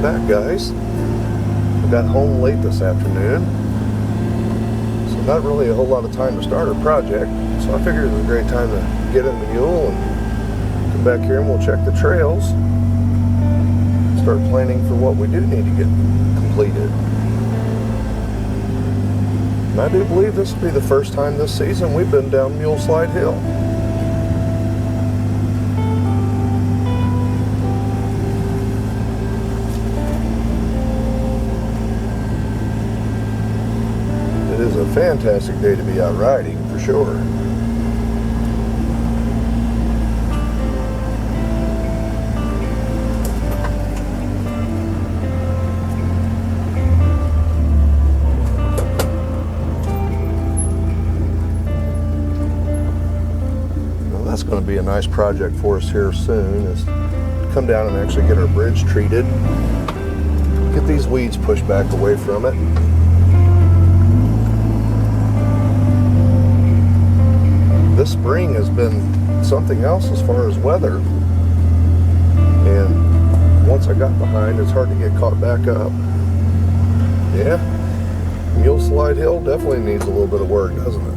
welcome back, guys. I got home late this afternoon, so not really a whole lot of time to start our project, so I figured it was a great time to get in the mule and come back here and we'll check the trails, start planning for what we do need to get completed. And I do believe this will be the first time this season we've been down Mule Slide Hill. It is a fantastic day to be out riding, for sure. Well, that's going to be a nice project for us here soon, is to come down and actually get our bridge treated, get these weeds pushed back away from it. This spring has been something else as far as weather, and once I got behind, it's hard to get caught back up. Yeah, Mule Slide Hill definitely needs a little bit of work, doesn't it?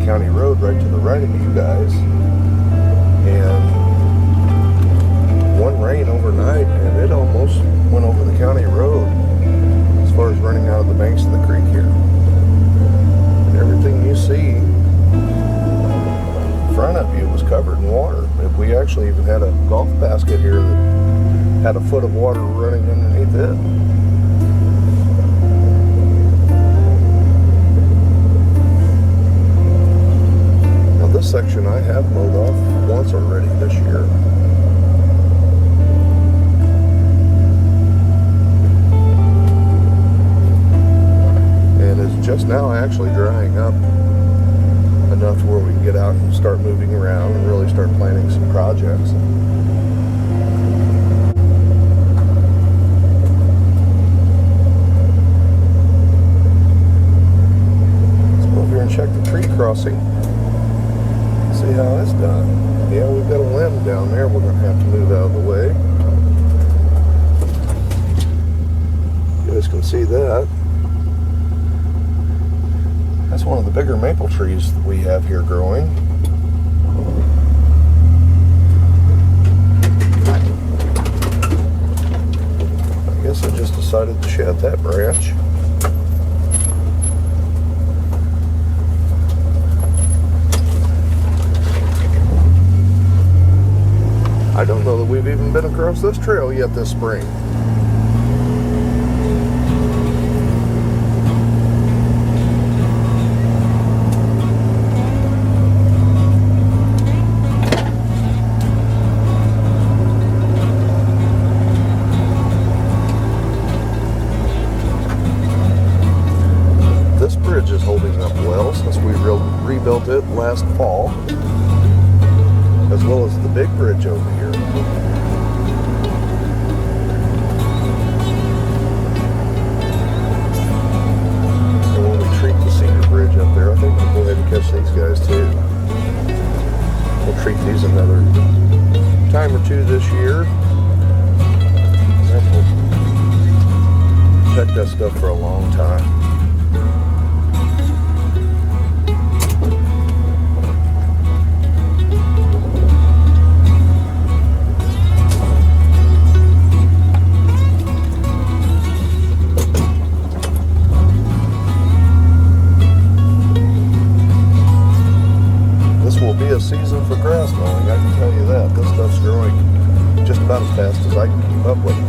County road right to the right of you guys, and one rain overnight and it almost went over the county road as far as running out of the banks of the creek here. And everything you see in front of you was covered in water. We actually even had a golf basket here that had a foot of water running underneath it. This section I have mowed off once already this year. And it's just now actually drying up enough to where we can get out and start moving around and really start planning some projects. Let's go over here and check the tree crossing. See how it's done. Yeah, we've got a limb down there we're going to have to move out of the way. You guys can see that. That's one of the bigger maple trees that we have here growing. I guess I just decided to shed that branch. I don't know that we've even been across this trail yet this spring. This bridge is holding up well since we rebuilt it last fall, as well as the big bridge over here. And when we treat the cedar bridge up there, I think we'll go ahead and catch these guys too. We'll treat these another time or two this year. And we'll protect that stuff for a long time. A season for grass mowing, I can tell you that. This stuff's growing just about as fast as I can keep up with it.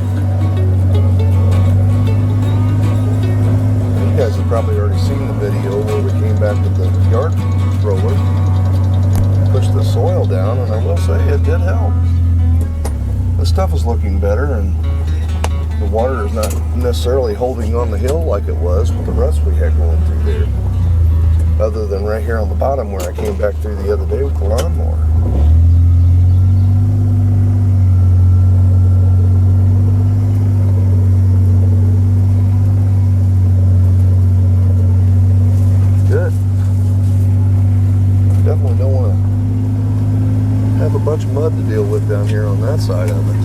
You guys have probably already seen the video where we came back with the yard roller, pushed the soil down, and I will say it did help. This stuff is looking better, and the water is not necessarily holding on the hill like it was with the ruts we had going through there. Other than right here on the bottom where I came back through the other day with the lawnmower. Good. Definitely don't want to have a bunch of mud to deal with down here on that side of it.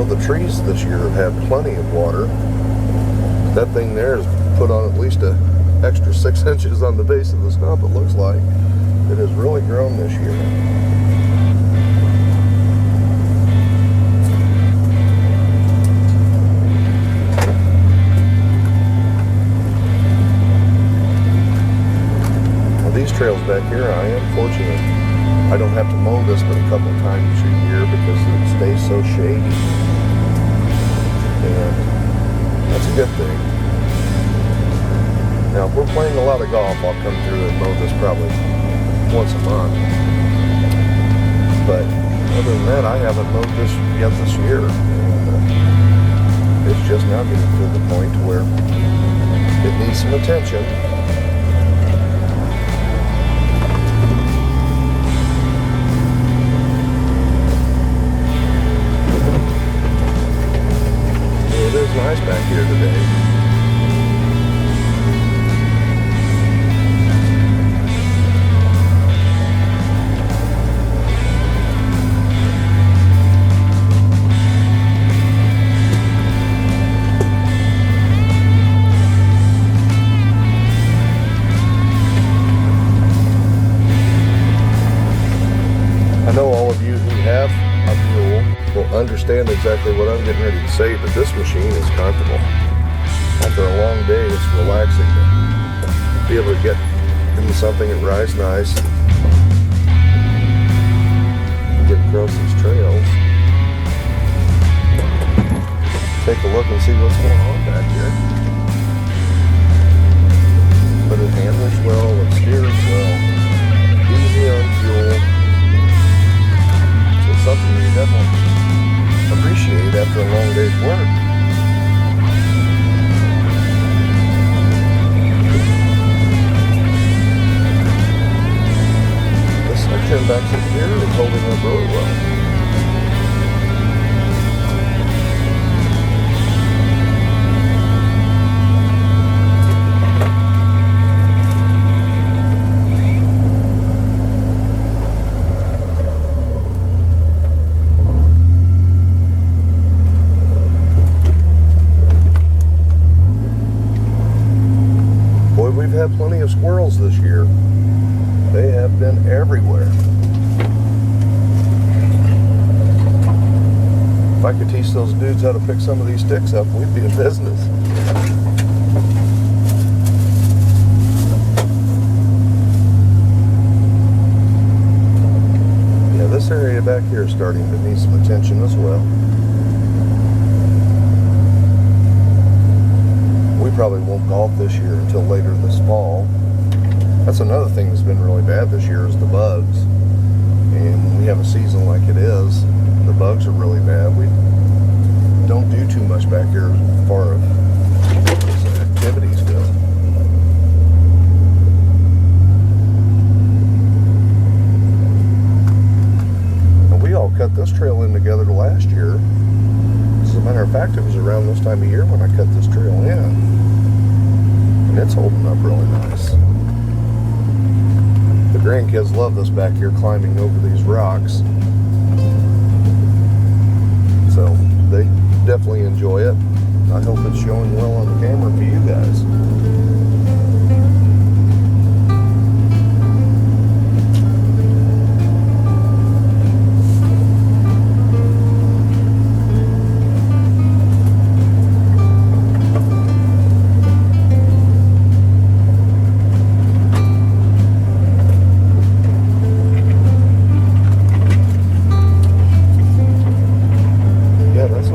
The trees this year have had plenty of water. That thing there is put on at least an extra 6 inches on the base of the stump, it looks like. It has really grown this year. Now these trails back here, I am fortunate. I don't have to mow this but a couple times a year because it stays so shady. And that's a good thing. Now, if we're playing a lot of golf, I'll come through and mow this probably once a month. But other than that, I haven't mowed this yet this year. And it's just now getting to the point where it needs some attention. It is nice back here today. I know all of you who have a mule will understand exactly what I'm getting ready to say, but this machine is comfortable. After a long day, it's relaxing to be able to get into something that rides nice, get across these trails, take a look and see what's going on back here. But it handles well, it steers well, easy on fuel. Something you definitely appreciate after a long day's work. This section back here is holding up really well. We've had plenty of squirrels this year. They have been everywhere. If I could teach those dudes how to pick some of these sticks up, we'd be in business. Yeah, this area back here is starting to need some attention as well. We probably won't golf this year until later this fall. That's another thing that's been really bad this year is the bugs. And when we have a season like it is, the bugs are really bad. We don't do too much back here as far as activities go. And we all cut this trail in together last year. As a matter of fact, it was around this time of year when I cut this trail in. And it's holding up really nice. The grandkids love this back here, climbing over these rocks. So they definitely enjoy it. I hope it's showing well on the camera for you guys.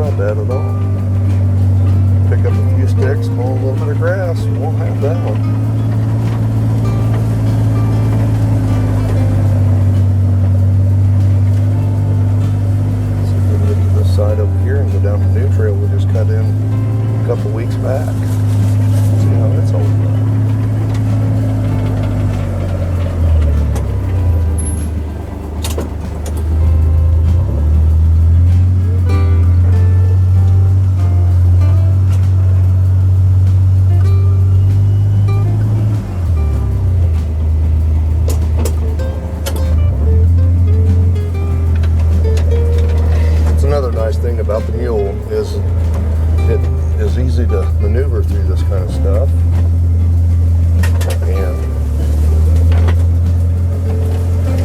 not bad at all. Pick up a few sticks, mow a little bit of grass, you won't have that one. So we're going to get to this side over here and go down the new trail we just cut in a couple weeks back. See how that's all about. Thing about the Mule is it is easy to maneuver through this kind of stuff, and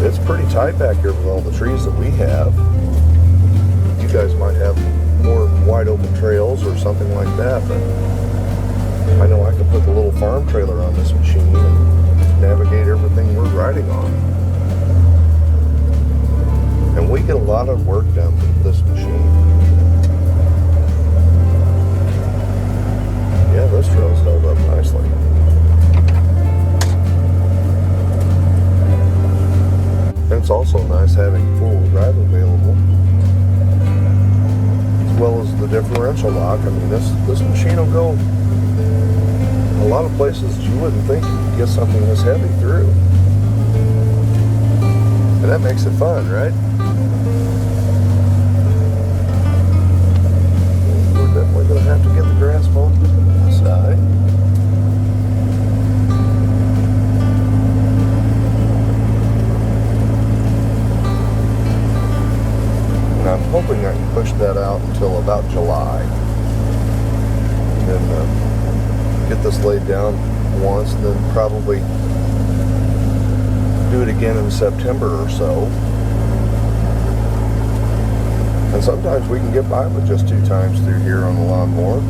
it's pretty tight back here with all the trees that we have. You guys might have more wide open trails or something like that, but I know I can put the little farm trailer on this machine and navigate everything we're riding on. And we get a lot of work done with this machine. Yeah, this trail's held up nicely. And it's also nice having four-wheel drive available, as well as the differential lock. I mean, this machine will go a lot of places you wouldn't think you could get something this heavy through. And that makes it fun, right? We're going to have to get the grass mowed on this side. And I'm hoping I can push that out until about July. And then get this laid down once, and then probably do it again in September or so. And sometimes we can get by with just 2 times through here on the lawnmower.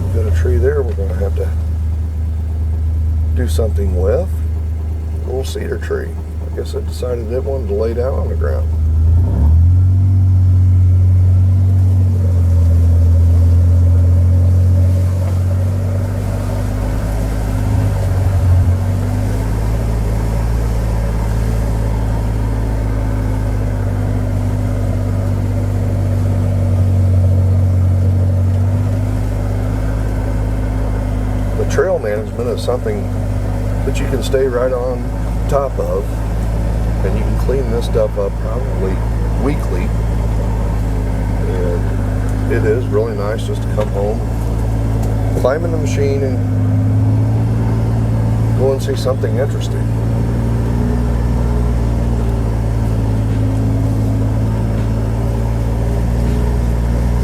We've got a tree there we're going to have to do something with. A little cedar tree. I guess I decided it wanted to lay down on the ground. Trail management is something that you can stay right on top of, and you can clean this stuff up probably weekly. And it is really nice just to come home, climb in the machine, and go and see something interesting.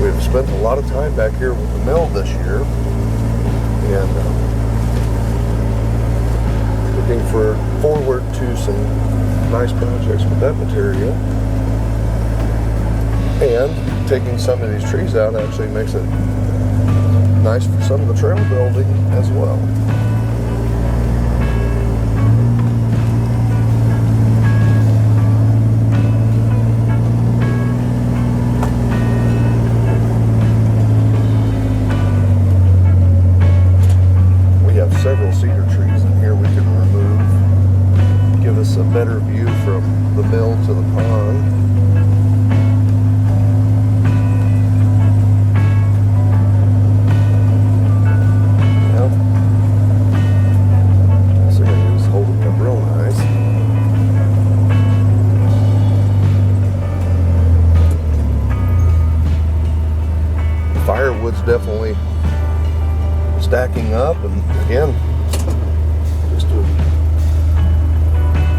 We've spent a lot of time back here with the mill this year, and looking forward to some nice projects with that material. And taking some of these trees out actually makes it nice for some of the trail building as well. Several cedar trees in here we can remove, give us a better view from the mill to the pond. Well, this area is holding up real nice. The firewood's definitely stacking up, and again, just a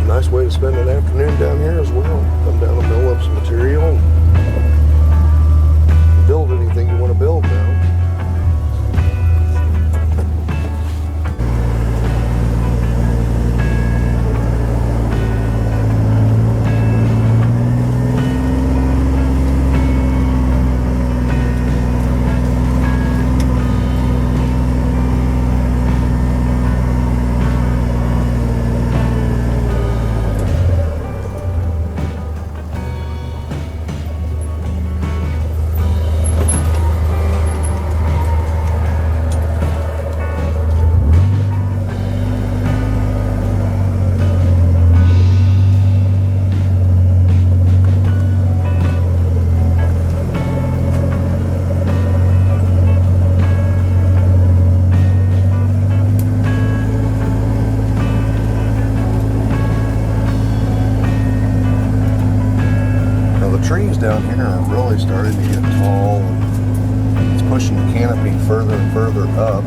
nice way to spend an afternoon down here as well. Come down and mill up some material and build anything you want to build now. trees down here are really starting to get tall. It's pushing the canopy further and further up.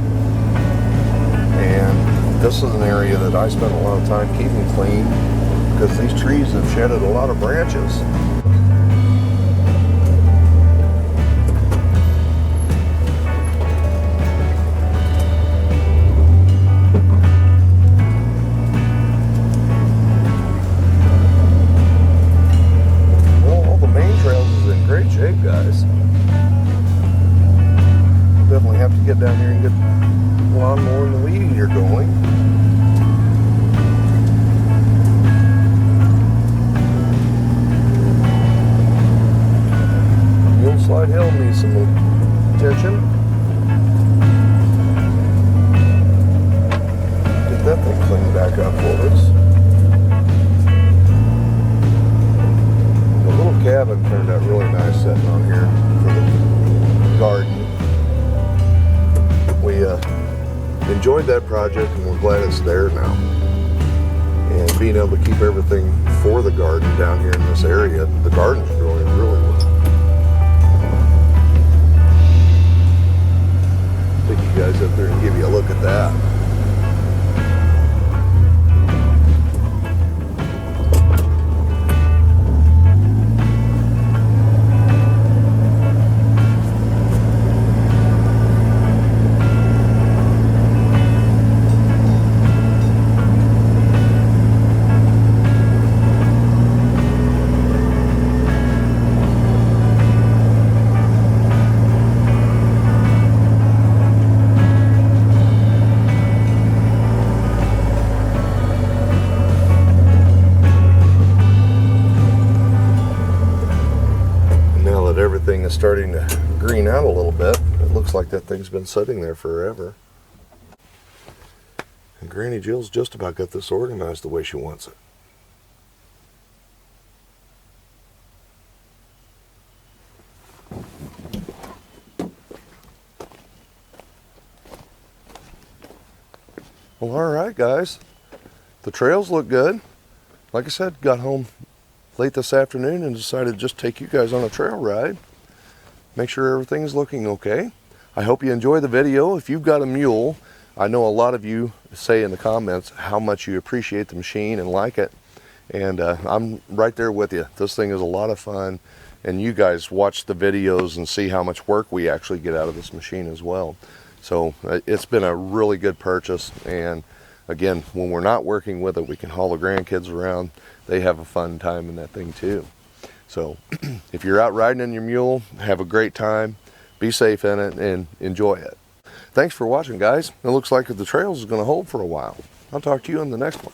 And this is an area that I spent a lot of time keeping clean because these trees have shedded a lot of branches. Guys, definitely have to get down here and get lawnmower and the weed eater going. Mule Slide Hill needs some attention. Get that thing cleaned back up for us. Cabin turned out really nice sitting on here for the garden. We enjoyed that project and we're glad it's there now. And being able to keep everything for the garden down here in this area, the garden's growing really well. Take you guys up there and give you a look at that. Everything is starting to green out a little bit. It looks like that thing's been sitting there forever. And Granny Jill's just about got this organized the way she wants it. Well, alright guys, the trails look good. Like I said, got home late this afternoon and decided to just take you guys on a trail ride. Make sure everything's looking okay. I hope you enjoy the video. If you've got a mule, I know a lot of you say in the comments how much you appreciate the machine and like it. And I'm right there with you. This thing is a lot of fun. And you guys watch the videos and see how much work we actually get out of this machine as well. So it's been a really good purchase. And again, when we're not working with it, we can haul the grandkids around. They have a fun time in that thing too. So if you're out riding in your mule, have a great time, be safe in it, and enjoy it. Thanks for watching, guys. It looks like the trails is going to hold for a while. I'll talk to you on the next one.